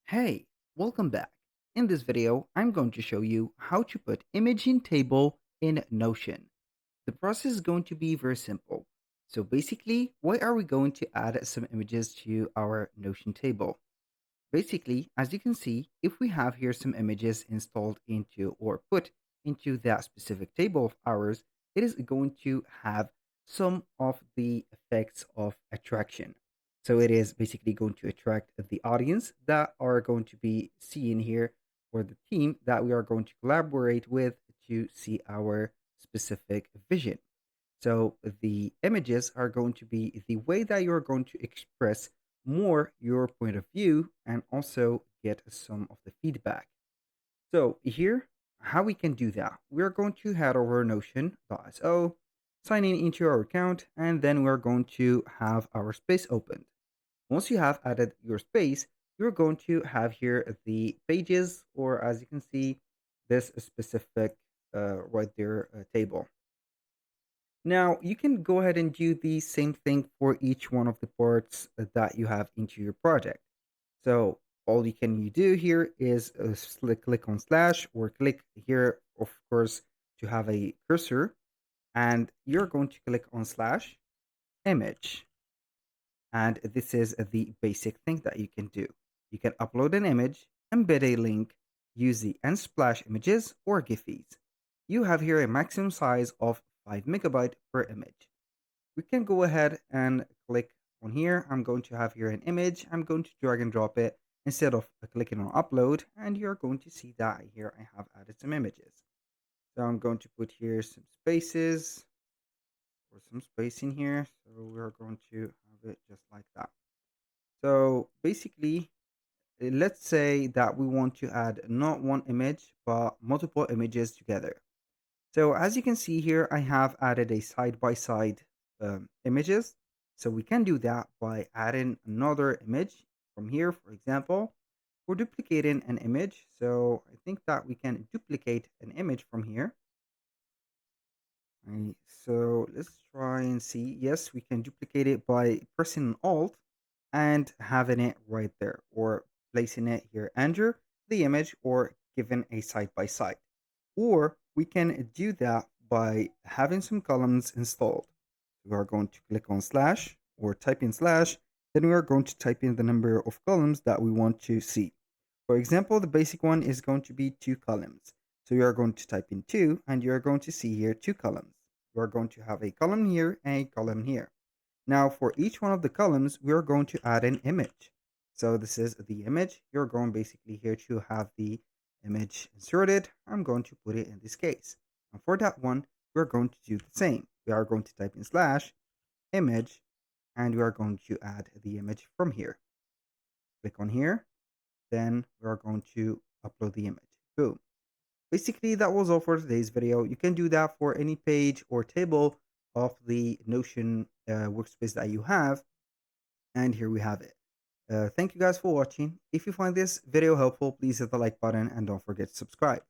Hey, welcome back. In this video, I'm going to show you how to put imaging table in Notion. The process is going to be very simple. So basically, why are we going to add some images to our Notion table? Basically, as you can see, if we have here some images installed into or put into that specific table of ours, it is going to have some of the effects of attraction. So it is basically going to attract the audience that are going to be seeing here, or the team that we are going to collaborate with to see our specific vision. So the images are going to be the way that you're going to express more your point of view and also get some of the feedback. So here, how we can do that? We're going to head over Notion.so, sign in into our account, and then we're going to have our space opened. Once you have added your space, you're going to have here the pages, or as you can see, this specific right there table. Now, you can go ahead and do the same thing for each one of the parts that you have into your project. So all you do here is click on slash or click here, of course, to have a cursor. And you're going to click on slash image. And this is the basic thing that you can do. You can upload an image, embed a link, use the Unsplash images or Giphies. You have here a maximum size of 5 megabyte per image. We can go ahead and click on here. I'm going to have here an image. I'm going to drag and drop it instead of clicking on upload, and you're going to see that here I have added some images. So I'm going to put here some spaces or some space in here. So we're going to have it just like that. So basically, let's say that we want to add not one image, but multiple images together. So as you can see here, I have added a side-by-side images. So we can do that by adding another image from here, for example. We're duplicating an image. So I think that we can duplicate an image from here. Right, so let's try and see. Yes, we can duplicate it by pressing Alt and having it right there, or placing it here under the image, or giving a side by side. Or we can do that by having some columns installed. We are going to click on slash or type in slash, then we are going to type in the number of columns that we want to see. For example, the basic one is going to be 2 columns. So you are going to type in 2 and you are going to see here 2 columns. You are going to have a column here and a column here. Now for each one of the columns, we are going to add an image. So this is the image. You're going basically here to have the image inserted. I'm going to put it in this case. And for that one, we're going to do the same. We are going to type in slash image and we are going to add the image from here. Click on here. Then we are going to upload the image. Boom. Basically, that was all for today's video. You can do that for any page or table of the Notion workspace that you have. And here we have it. Thank you guys for watching. If you find this video helpful, please hit the like button and don't forget to subscribe.